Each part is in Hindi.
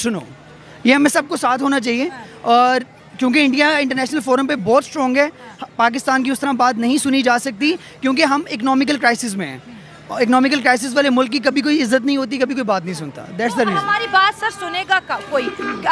टू नो, ये हमें सबको साथ होना चाहिए। और क्योंकि इंडिया इंटरनेशनल फोरम पे बहुत स्ट्रॉन्ग है, पाकिस्तान की उस तरह बात नहीं सुनी जा सकती क्योंकि हम इकोनॉमिकल क्राइसिस में हैं। इकोनॉमिकल क्राइसिस वाले मुल्क की कभी कोई इज्जत नहीं होती, कभी कोई बात नहीं सुनता। That's the reason. हमारी बात सर सुनेगा कोई?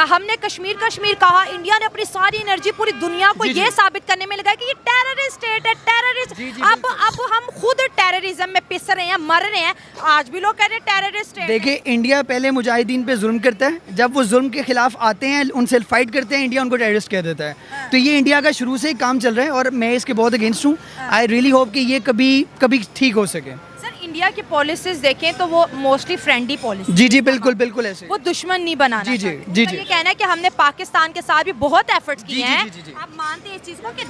हमने कश्मीर कश्मीर कहा, इंडिया ने अपनी सारी एनर्जी पूरी दुनिया को ये साबित करने में लगाई कि ये टेररिस्ट स्टेट है, टेररिस्ट। अब हम खुद टेररिज्म में पिस रहे हैं, मर रहे हैं। आज भी लोग कह रहे हैं टेररिस्ट स्टेट। देखिए, इंडिया पहले मुजाहिदीन पे जुल्म करता है, जब वो जुल्म के खिलाफ आते हैं, उनसे फाइट करते हैं, इंडिया उनको टेररिस्ट कह देता है। तो ये इंडिया का शुरू से काम चल रहा है और मैं इसके बहुत अगेंस्ट हूँ। आई रियली होप कि ये कभी ठीक हो सके। इंडिया की पॉलिसीज देखें तो वो मोस्टली फ्रेंडली पॉलिसी। जी बिल्कुल बिल्कुल ऐसे, वो दुश्मन नहीं बनाना। जी। ये कहना है कि हमने पाकिस्तान के साथ भी बहुत एफर्ट्स किए हैं। आप मानते हैं इस चीज़ को कि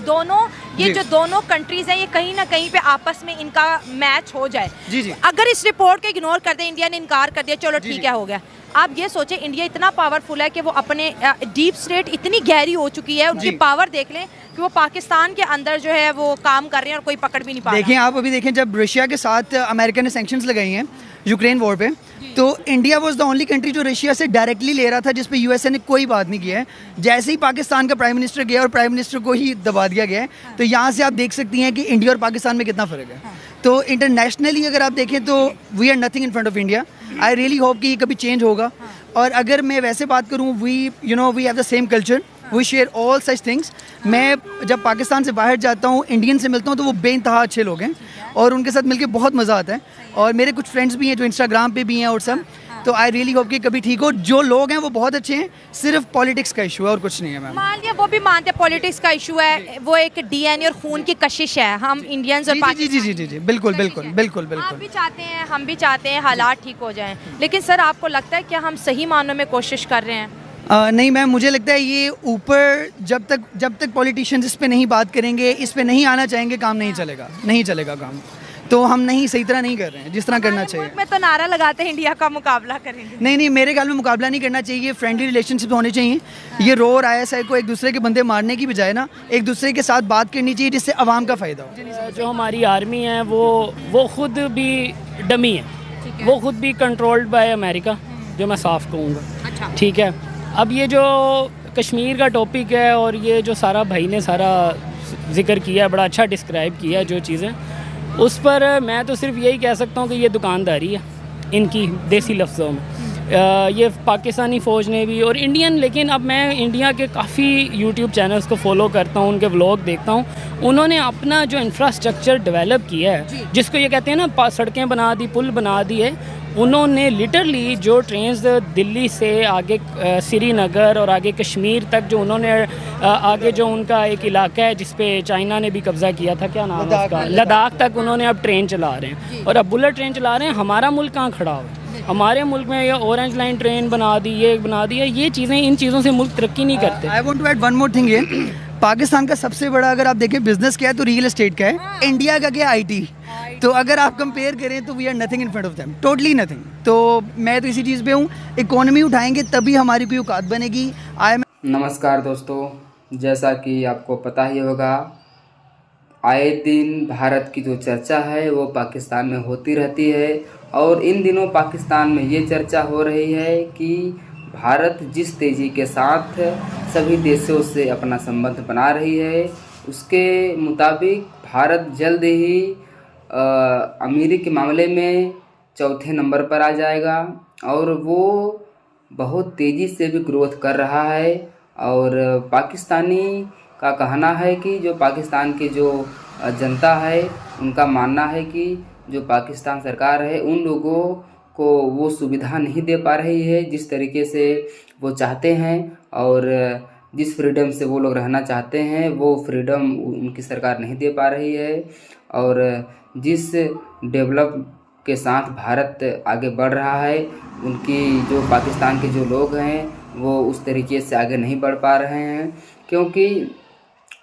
जो दोनों कंट्रीज हैं, ये कहीं ना कहीं पे आपस में इनका मैच हो जाए। जी। अगर इस रिपोर्ट को इग्नोर कर दे, इंडिया ने इनकार कर दिया, चलो ठीक है हो गया। आप ये सोचें, इंडिया इतना पावरफुल है कि वो अपने डीप स्टेट इतनी गहरी हो चुकी है, उनकी पावर देख लें कि वो पाकिस्तान के अंदर जो है वो काम कर रहे हैं और कोई पकड़ भी नहीं पा रहा। देखें, आप अभी देखें, जब रशिया के साथ अमेरिका ने सैंक्शंस लगाई हैं यूक्रेन वॉर पे, तो India was the only country जो रशिया से डायरेक्टली ले रहा था, जिस पे यूएसए ने कोई बात नहीं किया है। जैसे ही पाकिस्तान का प्राइम मिनिस्टर गया और प्राइम मिनिस्टर को ही दबा दिया गया है, तो यहाँ से आप देख सकती हैं कि इंडिया और पाकिस्तान में कितना फ़र्क है। तो इंटरनेशनली अगर आप देखें तो we are nothing in front of India. I really hope कि ये कभी चेंज होगा। और अगर मैं वैसे बात करूँ, we have the same culture, we share all such things. मैं जब पाकिस्तान से बाहर जाता हूँ, इंडियन से मिलता हूँ, तो वो बेइंतहा अच्छे लोग हैं और उनके साथ मिलके बहुत मज़ा आता है। और मेरे कुछ फ्रेंड्स भी हैं जो इंस्टाग्राम पे भी हैं और सब। तो आई रियली होप कि कभी ठीक हो। जो लोग हैं वो बहुत अच्छे हैं, सिर्फ पॉलिटिक्स का इशू है और कुछ नहीं है। मैम, मान लिया वो भी मानते हैं पॉलिटिक्स का इशू है, वो एक डीएनए और खून की कशिश है। हम इंडियंस और जी बिल्कुल। आप भी चाहते हैं, हम भी चाहते हैं हालात ठीक हो जाएं, लेकिन सर आपको लगता है क्या हम सही मानों में कोशिश कर रहे हैं? नहीं मैम, मुझे लगता है ये ऊपर जब तक पॉलिटिशियंस इस पे नहीं बात करेंगे, इस पे नहीं आना चाहेंगे, काम नहीं चलेगा काम। तो हम सही तरह नहीं कर रहे हैं जिस तरह करना चाहिए। मैं तो नारा लगाते हैं इंडिया का मुकाबला करेंगे। नहीं, मेरे ख्याल में मुकाबला नहीं करना चाहिए, फ्रेंडली रिलेशनशिप होने चाहिए। ये रो और ISI को एक दूसरे के बंदे मारने की बजाय ना, एक दूसरे के साथ बात करनी चाहिए जिससे आवाम का फ़ायदा हो। जो हमारी आर्मी है वो खुद भी डमी है, वो खुद भी कंट्रोल्ड बाय अमेरिका, जो मैं साफ कहूँगा। ठीक है, अब ये जो कश्मीर का टॉपिक है और ये जो सारा भाई ने सारा जिक्र किया है, बड़ा अच्छा डिस्क्राइब किया है जो चीज़ें, उस पर मैं तो सिर्फ यही कह सकता हूँ कि ये दुकानदारी है इनकी, देसी लफ्ज़ों में। ये पाकिस्तानी फ़ौज ने भी और इंडियन, लेकिन अब मैं इंडिया के काफ़ी यूट्यूब चैनल्स को फॉलो करता हूँ, उनके व्लॉग देखता हूँ। उन्होंने अपना जो इंफ्रास्ट्रक्चर डेवलप किया है, जिसको ये कहते हैं ना, सड़कें बना दी, पुल बना दिए, उन्होंने लिटरली जो ट्रेन्स दिल्ली से आगे श्रीनगर और आगे कश्मीर तक, जो उन्होंने आगे जो उनका एक इलाका है जिस पे चाइना ने भी कब्ज़ा किया था, क्या नाम है उसका, लद्दाख तक उन्होंने अब ट्रेन चला रहे हैं और अब बुलेट ट्रेन चला रहे हैं। हमारा मुल्क कहाँ खड़ा हुआ? हमारे मुल्क में ये ऑरेंज लाइन ट्रेन बना दी, ये बना दी है, ये चीज़ें, इन चीज़ों से मुल्क तरक्की नहीं करते। I want to add one more thing. ये पाकिस्तान का सबसे बड़ा, अगर आप देखें, बिजनेस क्या है तो रियल एस्टेट का है। इंडिया का क्या, IT। तो अगर आप कंपेयर करें तो we are nothing in front of them, totally nothing. तो मैं तो इसी चीज़ पे हूँ, इकोनॉमी उठाएंगे तभी हमारी कोई औकात बनेगी। नमस्कार दोस्तों, जैसा कि आपको पता ही होगा, आए दिन भारत की जो चर्चा है वो पाकिस्तान में होती रहती है। और इन दिनों पाकिस्तान में ये चर्चा हो रही है कि भारत जिस तेज़ी के साथ सभी देशों से अपना संबंध बना रही है, उसके मुताबिक भारत जल्द ही अमीरी के मामले में चौथे नंबर पर आ जाएगा और वो बहुत तेज़ी से भी ग्रोथ कर रहा है। और पाकिस्तानी का कहना है कि जो पाकिस्तान की जो जनता है, उनका मानना है कि जो पाकिस्तान सरकार है, उन लोगों को वो सुविधा नहीं दे पा रही है जिस तरीके से वो चाहते हैं। और जिस फ्रीडम से वो लोग रहना चाहते हैं, वो फ्रीडम उनकी सरकार नहीं दे पा रही है। और जिस डेवलप के साथ भारत आगे बढ़ रहा है, उनकी जो पाकिस्तान के जो लोग हैं वो उस तरीके से आगे नहीं बढ़ पा रहे हैं, क्योंकि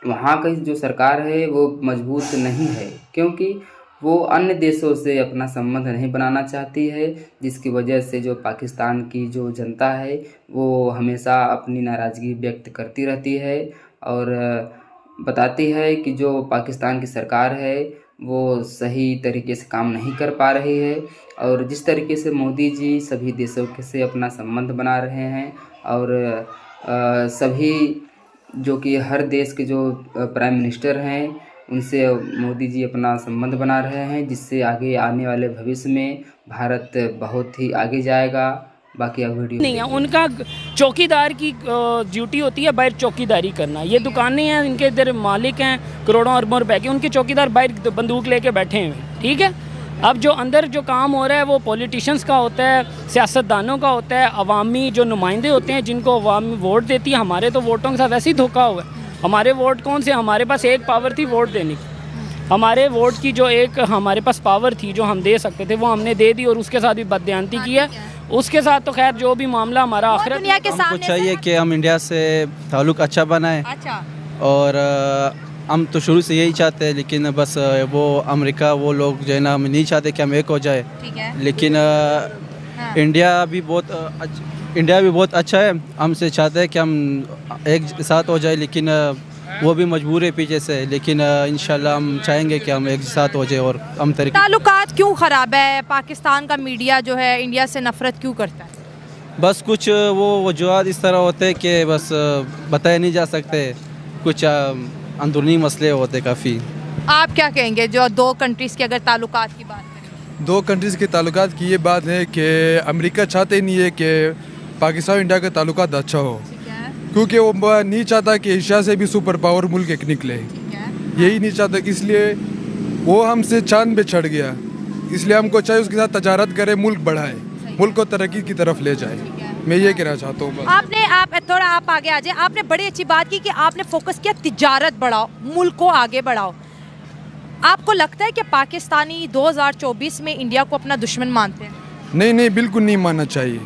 वहाँ की जो सरकार है वो मजबूत नहीं है, क्योंकि वो अन्य देशों से अपना संबंध नहीं बनाना चाहती है, जिसकी वजह से जो पाकिस्तान की जो जनता है वो हमेशा अपनी नाराज़गी व्यक्त करती रहती है और बताती है कि जो पाकिस्तान की सरकार है वो सही तरीके से काम नहीं कर पा रही है। और जिस तरीके से मोदी जी सभी देशों के से अपना संबंध बना रहे हैं और सभी जो कि हर देश के जो प्राइम मिनिस्टर हैं उनसे मोदी जी अपना संबंध बना रहे हैं, जिससे आगे आने वाले भविष्य में भारत बहुत ही आगे जाएगा। बाकी अब वीडियो नहीं है, उनका चौकीदार की ड्यूटी होती है बाहर चौकीदारी करना। ये दुकानें हैं, इनके इधर मालिक हैं करोड़ों अरबों रुपए के, उनके चौकीदार बाहर बंदूक लेके बैठे हैं, ठीक है। अब जो अंदर जो काम हो रहा है वो पॉलिटिशियंस का होता है, सियासतदानों का होता है, अवामी जो नुमाइंदे होते हैं जिनको अवामी वोट देती है। हमारे तो वोटों के साथ ऐसे ही धोखा हुआ है। हमारे वोट कौन से, हमारे पास एक पावर थी वोट देने की, हमारे वोट की जो एक हमारे पास पावर थी जो हम दे सकते थे वो हमने दे दी, और उसके साथ भी बदयांती की है। उसके साथ तो खैर जो भी मामला हमारा आखिरत दुनिया के हमको सामने चाहिए से कि हम इंडिया से ताल्लुक़ अच्छा बनाए। अच्छा, और हम तो शुरू से यही चाहते हैं, लेकिन बस वो अमेरिका वो लोग जो है ना, हम नहीं चाहते कि हम एक हो जाए। ठीक है। लेकिन इंडिया भी बहुत अच्छा है। हमसे चाहते हैं कि हम एक साथ हो जाए, लेकिन वो भी मजबूर है पीछे से। लेकिन इंशाल्लाह हम चाहेंगे कि हम एक साथ हो जाए और हम तरीके। ताल्लुकात क्यों ख़राब है? पाकिस्तान का मीडिया जो है इंडिया से नफरत क्यों करता है? बस कुछ वो वजूहत इस तरह होते हैं कि बस बताए नहीं जा सकते, कुछ अंदरूनी मसले होते काफ़ी। आप क्या कहेंगे जो दो कंट्रीज़ के अगर ताल्लुकात की बात करें? दो कंट्रीज़ के ताल्लुकात की ये बात है कि अमेरिका चाहते नहीं है कि पाकिस्तान और इंडिया के ताल्लुकात अच्छा हो, क्योंकि वो नहीं चाहता कि एशिया से भी सुपर पावर मुल्क एक निकले। यही नहीं चाहता, इसलिए वो हमसे चांद पे चढ़ गया। इसलिए हमको चाहिए उसके साथ तजारत करे, मुल्क बढ़ाए, मुल्क को तरक्की की तरफ ले जाए। मैं ये कहना चाहता हूँ। आप आगे आ जाए। आपने बड़ी अच्छी बात की कि आपने फोकस किया तिजारत बढ़ाओ, मुल्क को आगे बढ़ाओ। आपको लगता है कि पाकिस्तानी 2024 में इंडिया को अपना दुश्मन मानते हैं? नहीं, बिल्कुल नहीं मानना चाहिए।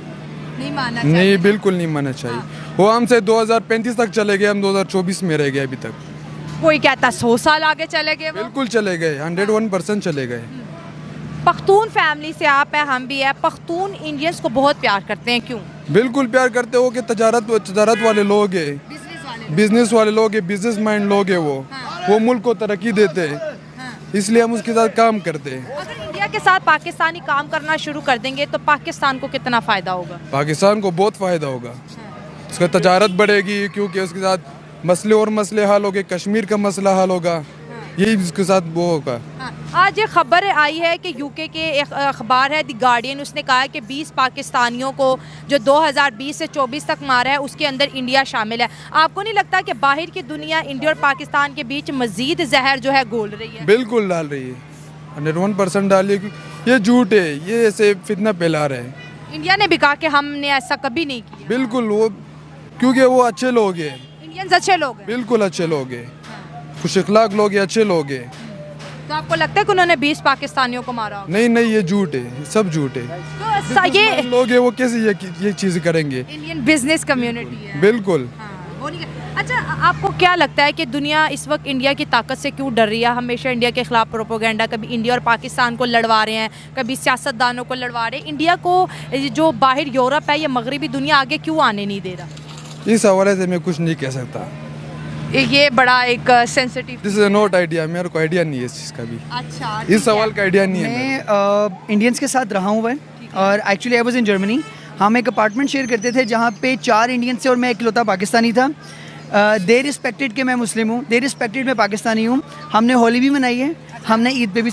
नहीं, बिल्कुल नहीं मानना चाहिए। वो हमसे 2035 तक चले गए, हम 2024 में रह गए अभी तक। कोई कहता 100 साल आगे चले गए। बिल्कुल चले गए, 101% चले गए। पख्तून फैमिली से आप है, हम भी है। पख्तून इंडियंस को बहुत प्यार करते हैं, क्यों? बिल्कुल प्यार करते हो कि तजारत वाले लोग हैं, बिजनेस वाले लोग हैं, बिजनेस माइंड लोग हैं। वो मुल्क को तरक्की देते हैं, इसलिए हम उसके साथ काम करते हैं। अगर इंडिया के साथ पाकिस्तानी काम करना शुरू कर देंगे तो पाकिस्तान को कितना फ़ायदा होगा? पाकिस्तान को बहुत फ़ायदा होगा, उसका तजारत बढ़ेगी, क्योंकि उसके साथ मसले हल होंगे, कश्मीर का मसला हल होगा, यही उसके साथ वो होगा। आज ये खबर आई है कि यूके के एक अखबार है द गार्डियन, उसने कहा है कि 20 पाकिस्तानियों को जो 2020 से 24 तक मारा है उसके अंदर इंडिया शामिल है। आपको नहीं लगता कि बाहर की दुनिया इंडिया और पाकिस्तान के बीच मजीद जहर जो है घोल रही है? बिल्कुल डाल रही है, 101% डाल रही है। ये झूठ है, ये ऐसे फितना फैला रहे हैं। इंडिया ने भी कहा कि हमने ऐसा कभी नहीं किया। बिल्कुल, वो क्योंकि वो अच्छे लोग हैं, इंडियंस अच्छे लोग हैं। बिल्कुल अच्छे लोग हैं, खुश अखलाक लोग हैं, अच्छे लोग हैं। तो आपको लगता है कि उन्होंने 20 पाकिस्तानियों को मारा होगा? नहीं, ये झूठ है, सब झूठ है। तो ये लोग हैं, वो कैसे ये चीज़ करेंगे? इंडियन बिजनेस कम्युनिटी है। बिल्कुल। वो नहीं। अच्छा, आपको क्या लगता है कि दुनिया इस वक्त इंडिया की ताकत से क्यों डर रही है? हमेशा इंडिया के खिलाफ प्रोपोगेंडा, कभी इंडिया और पाकिस्तान को लड़वा रहे हैं, कभी सियासतदानों को लड़वा रहे हैं। इंडिया को जो बाहर यूरोप है या मगरबी दुनिया आगे क्यों आने नहीं दे रहा? इस हवाले से मैं कुछ नहीं कह सकता। ये बड़ा एक sensitive. This is not idea, मेरे को आइडिया नहीं है इस चीज़ का भी। अच्छा, इस सवाल का आइडिया नहीं है। मैं इंडियंस के साथ रहा हूँ मैं, और actually I was in Germany. हम एक अपार्टमेंट शेयर करते थे जहाँ पे 4 इंडियंस थे और मैं इकलौता पाकिस्तानी था। दे रिस्पेक्टेड कि मैं मुस्लिम हूँ, दे रिस्पेक्टेड मैं पाकिस्तानी हूँ। हमने होली भी मनाई है, हमने ईद पे भी